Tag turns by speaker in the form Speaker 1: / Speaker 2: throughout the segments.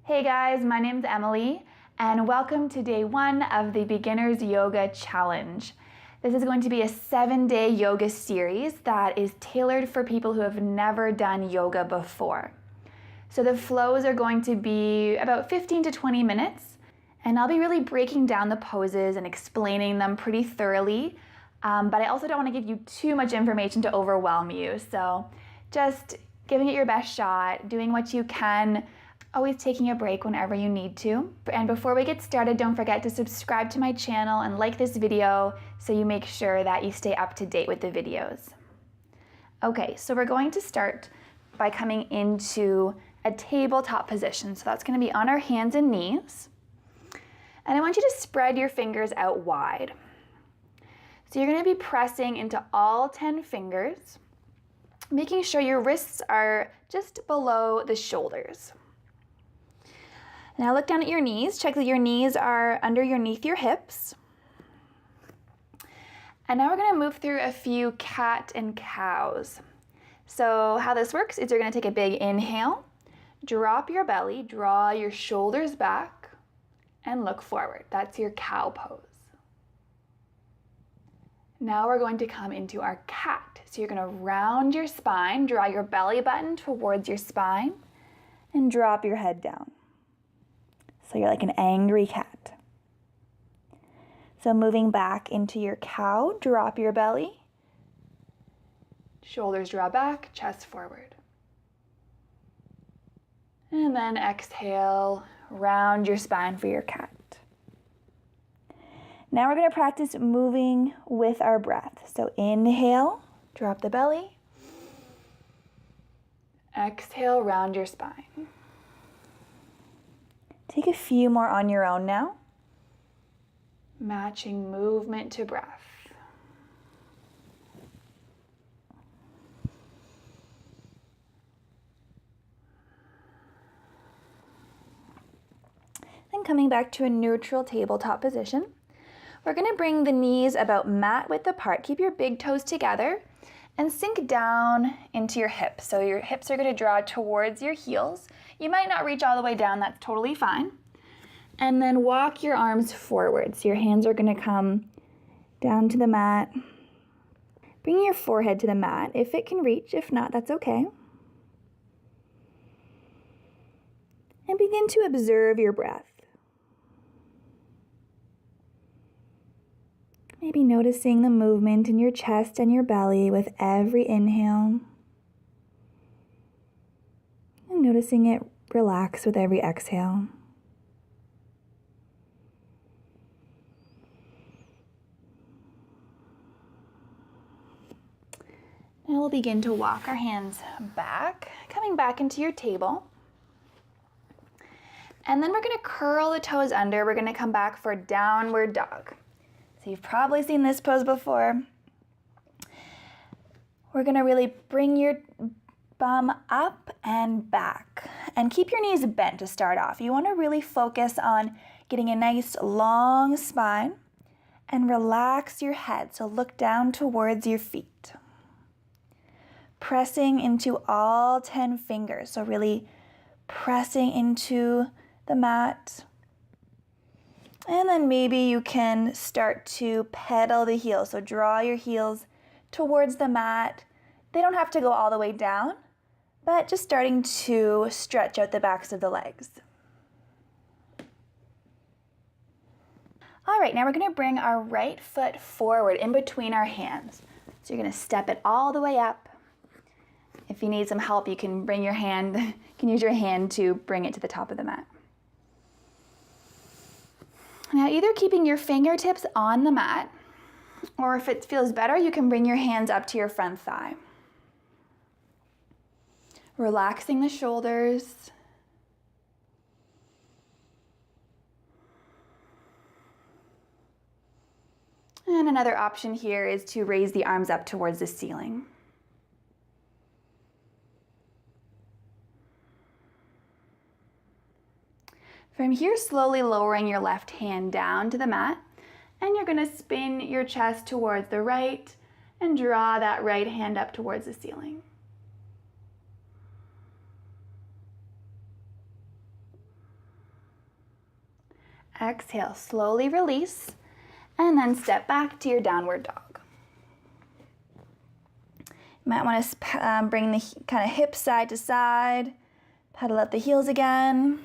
Speaker 1: Hey guys, my name's Emily and welcome to day 1 of the Beginner's Yoga Challenge. This is going to be a 7-day yoga series that is tailored for people who have never done yoga before. So the flows are going to be about 15 to 20 minutes and I'll be really breaking down the poses and explaining them pretty thoroughly, but I also don't want to give you too much information to overwhelm you. So just giving it your best shot, doing what you can, always taking a break whenever you need to. And before we get started, don't forget to subscribe to my channel and like this video so you make sure that you stay up to date with the videos. Okay, so we're going to start by coming into a tabletop position. So that's going to be on our hands and knees. And I want you to spread your fingers out wide. So you're going to be pressing into all 10 fingers, making sure your wrists are just below the shoulders. Now look down at your knees, check that your knees are underneath your hips. And now we're going to move through a few cat and cows. So how this works is you're going to take a big inhale, drop your belly, draw your shoulders back, and look forward. That's your cow pose. Now we're going to come into our cat. So you're going to round your spine, draw your belly button towards your spine, and drop your head down. So you're like an angry cat. So moving back into your cow, drop your belly. Shoulders draw back, chest forward. And then exhale, round your spine for your cat. Now we're going to practice moving with our breath. So inhale, drop the belly. Exhale, round your spine. Take a few more on your own now. Matching movement to breath. Then coming back to a neutral tabletop position, we're going to bring the knees about mat width apart. Keep your big toes together and sink down into your hips. So your hips are going to draw towards your heels. You might not reach all the way down, that's totally fine. And then walk your arms forward. So your hands are going to come down to the mat. Bring your forehead to the mat if it can reach. If not, that's okay. And begin to observe your breath. Maybe noticing the movement in your chest and your belly with every inhale. And noticing it relax with every exhale. Now we'll begin to walk our hands back, coming back into your table. And then we're going to curl the toes under. We're going to come back for downward dog. So you've probably seen this pose before. We're going to really bring your bum up and back. And keep your knees bent to start off. You want to really focus on getting a nice long spine and relax your head. So look down towards your feet. Pressing into all 10 fingers. So really pressing into the mat. And then maybe you can start to pedal the heels. So draw your heels towards the mat. They don't have to go all the way down, but just starting to stretch out the backs of the legs. All right, now we're going to bring our right foot forward in between our hands. So you're going to step it all the way up. If you need some help, you can bring your hand, you can use your hand to bring it to the top of the mat. Now either keeping your fingertips on the mat, or if it feels better, you can bring your hands up to your front thigh. Relaxing the shoulders. And another option here is to raise the arms up towards the ceiling. From here, slowly lowering your left hand down to the mat, and you're going to spin your chest towards the right and draw that right hand up towards the ceiling. Exhale, slowly release, and then step back to your downward dog. You might want to bring the kind of hips side to side, pedal up the heels again,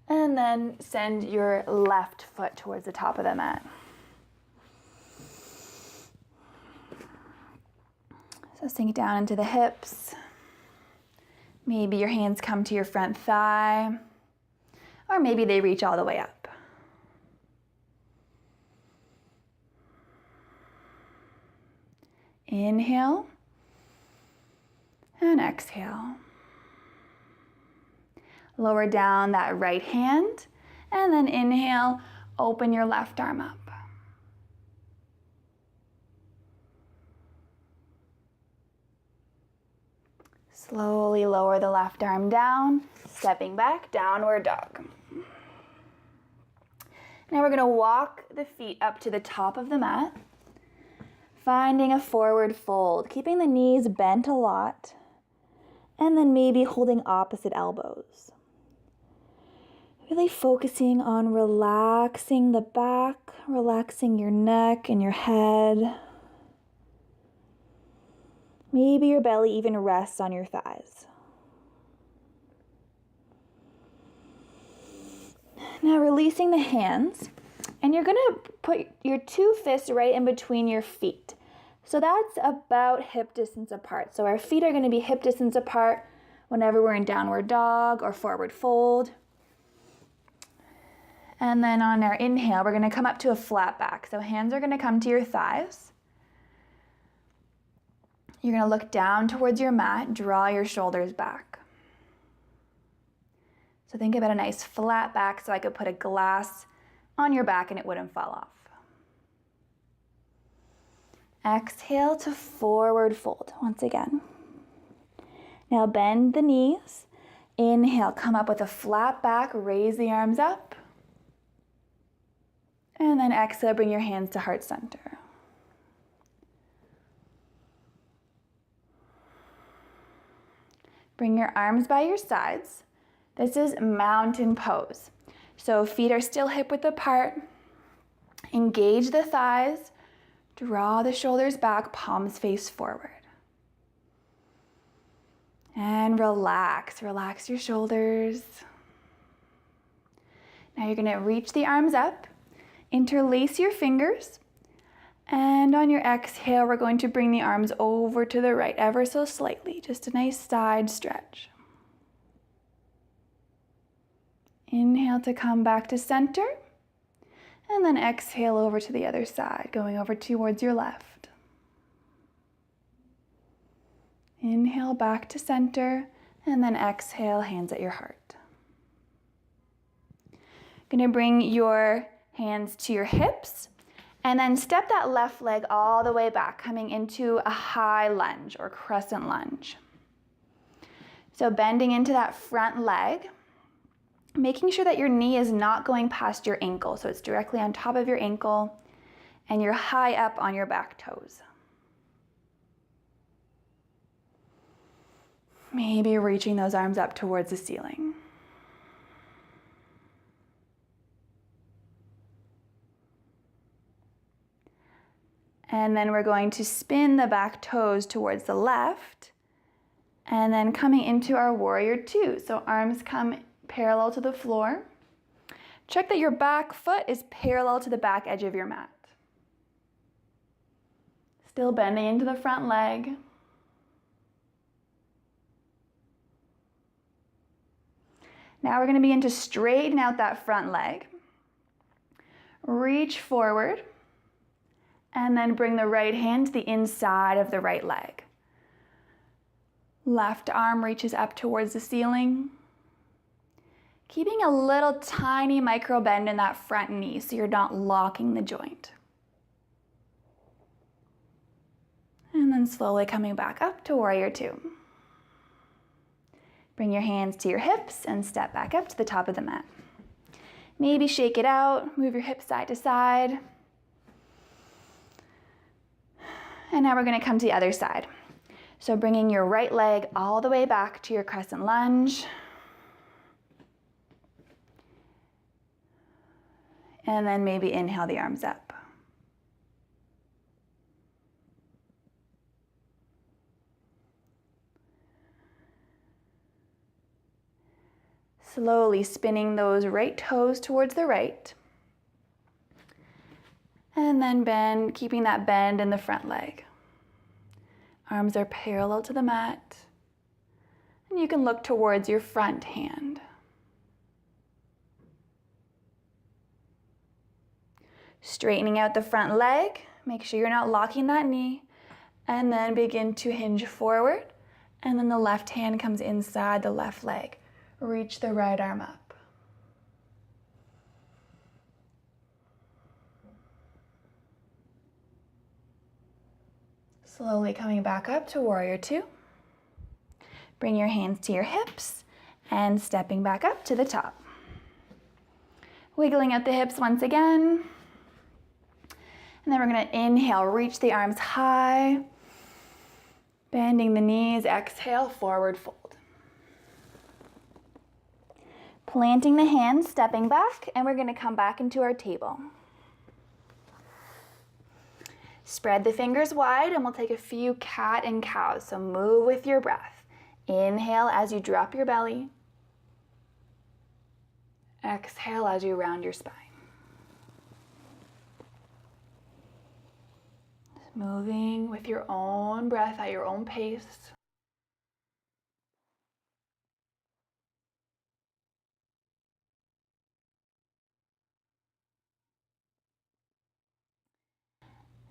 Speaker 1: and then send your left foot towards the top of the mat. So sink down into the hips. Maybe your hands come to your front thigh, or maybe they reach all the way up. Inhale and exhale. Lower down that right hand, and then inhale, open your left arm up. Slowly lower the left arm down, stepping back, downward dog. Now we're going to walk the feet up to the top of the mat, finding a forward fold, keeping the knees bent a lot, and then maybe holding opposite elbows. Really focusing on relaxing the back, relaxing your neck and your head. Maybe your belly even rests on your thighs. Now releasing the hands, and you're gonna put your two fists right in between your feet. So that's about hip distance apart. So our feet are gonna be hip distance apart whenever we're in downward dog or forward fold. And then on our inhale, we're gonna come up to a flat back. So hands are gonna come to your thighs. You're gonna look down towards your mat, draw your shoulders back. So think about a nice flat back so I could put a glass on your back and it wouldn't fall off. Exhale to forward fold once again. Now bend the knees. Inhale, come up with a flat back, raise the arms up. And then exhale, bring your hands to heart center. Bring your arms by your sides. This is mountain pose. So feet are still hip width apart. Engage the thighs. Draw the shoulders back, palms face forward. And relax. Relax your shoulders. Now you're gonna reach the arms up. Interlace your fingers, and on your exhale, we're going to bring the arms over to the right, ever so slightly, just a nice side stretch. Inhale to come back to center, and then exhale over to the other side, going over towards your left. Inhale back to center, and then exhale, hands at your heart. Gonna bring your hands to your hips, and then step that left leg all the way back, coming into a high lunge or crescent lunge. So bending into that front leg, making sure that your knee is not going past your ankle, so it's directly on top of your ankle, and you're high up on your back toes. Maybe reaching those arms up towards the ceiling. And then we're going to spin the back toes towards the left, and then coming into our warrior two. So arms come parallel to the floor. Check that your back foot is parallel to the back edge of your mat. Still bending into the front leg. Now we're going to begin to straighten out that front leg. Reach forward. And then bring the right hand to the inside of the right leg. Left arm reaches up towards the ceiling. Keeping a little tiny micro bend in that front knee so you're not locking the joint. And then slowly coming back up to warrior two. Bring your hands to your hips and step back up to the top of the mat. Maybe shake it out, move your hips side to side. And now we're going to come to the other side. So bringing your right leg all the way back to your crescent lunge. And then maybe inhale the arms up. Slowly spinning those right toes towards the right. And then bend, keeping that bend in the front leg. Arms are parallel to the mat. And you can look towards your front hand. Straightening out the front leg. Make sure you're not locking that knee. And then begin to hinge forward. And then the left hand comes inside the left leg. Reach the right arm up. Slowly coming back up to warrior two. Bring your hands to your hips and stepping back up to the top. Wiggling out the hips once again. And then we're going to inhale, reach the arms high. Bending the knees, exhale, forward fold. Planting the hands, stepping back, and we're going to come back into our table. Spread the fingers wide and we'll take a few cat and cows. So move with your breath. Inhale as you drop your belly. Exhale as you round your spine. Moving with your own breath at your own pace.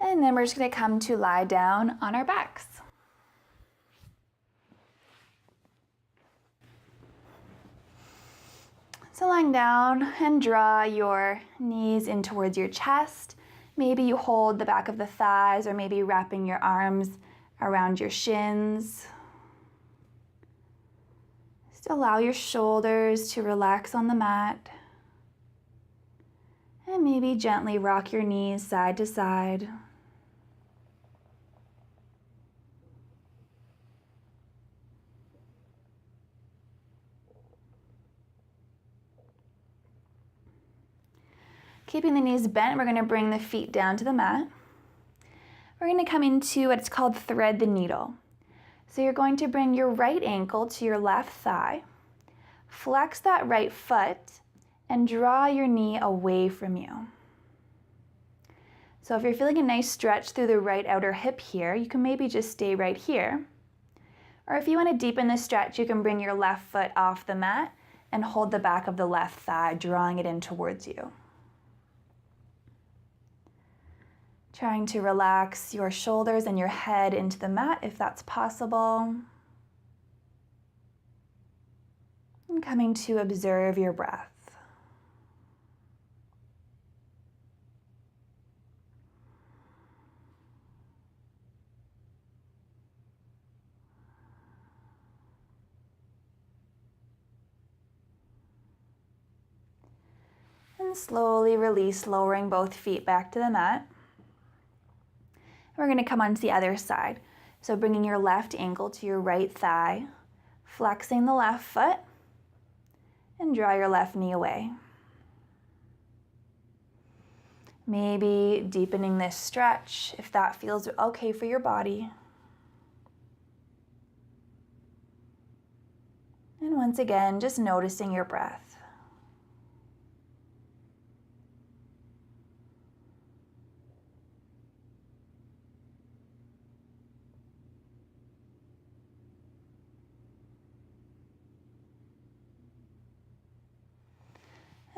Speaker 1: And then we're just going to come to lie down on our backs. So lying down and draw your knees in towards your chest. Maybe you hold the back of the thighs or maybe wrapping your arms around your shins. Just allow your shoulders to relax on the mat. And maybe gently rock your knees side to side. Keeping the knees bent, we're going to bring the feet down to the mat. We're going to come into what's called thread the needle. So you're going to bring your right ankle to your left thigh, flex that right foot, and draw your knee away from you. So if you're feeling a nice stretch through the right outer hip here, you can maybe just stay right here. Or if you want to deepen the stretch, you can bring your left foot off the mat and hold the back of the left thigh, drawing it in towards you. Trying to relax your shoulders and your head into the mat if that's possible. And coming to observe your breath. And slowly release, lowering both feet back to the mat. We're going to come onto the other side. So bringing your left ankle to your right thigh, flexing the left foot, and draw your left knee away. Maybe deepening this stretch if that feels okay for your body. And once again, just noticing your breath.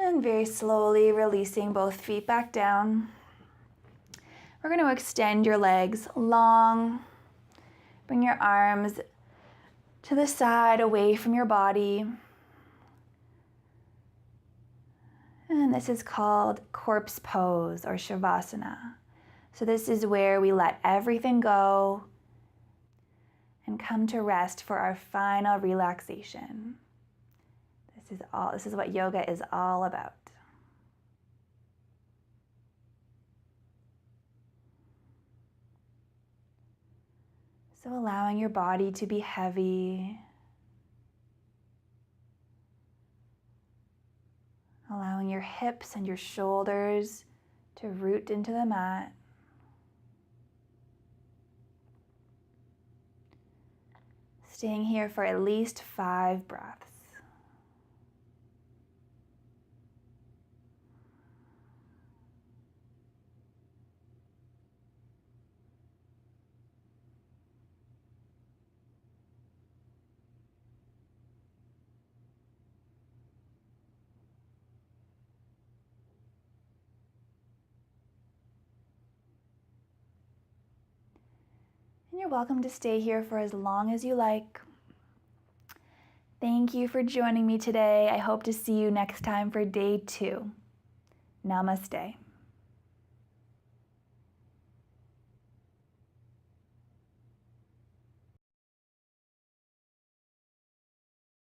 Speaker 1: And very slowly releasing both feet back down. We're going to extend your legs long. Bring your arms to the side, away from your body. And this is called corpse pose or shavasana. So this is where we let everything go and come to rest for our final relaxation. This is what yoga is all about. So allowing your body to be heavy, allowing your hips and your shoulders to root into the mat. Staying here for at least 5 breaths. And you're welcome to stay here for as long as you like. Thank you for joining me today. I hope to see you next time for day 2. Namaste.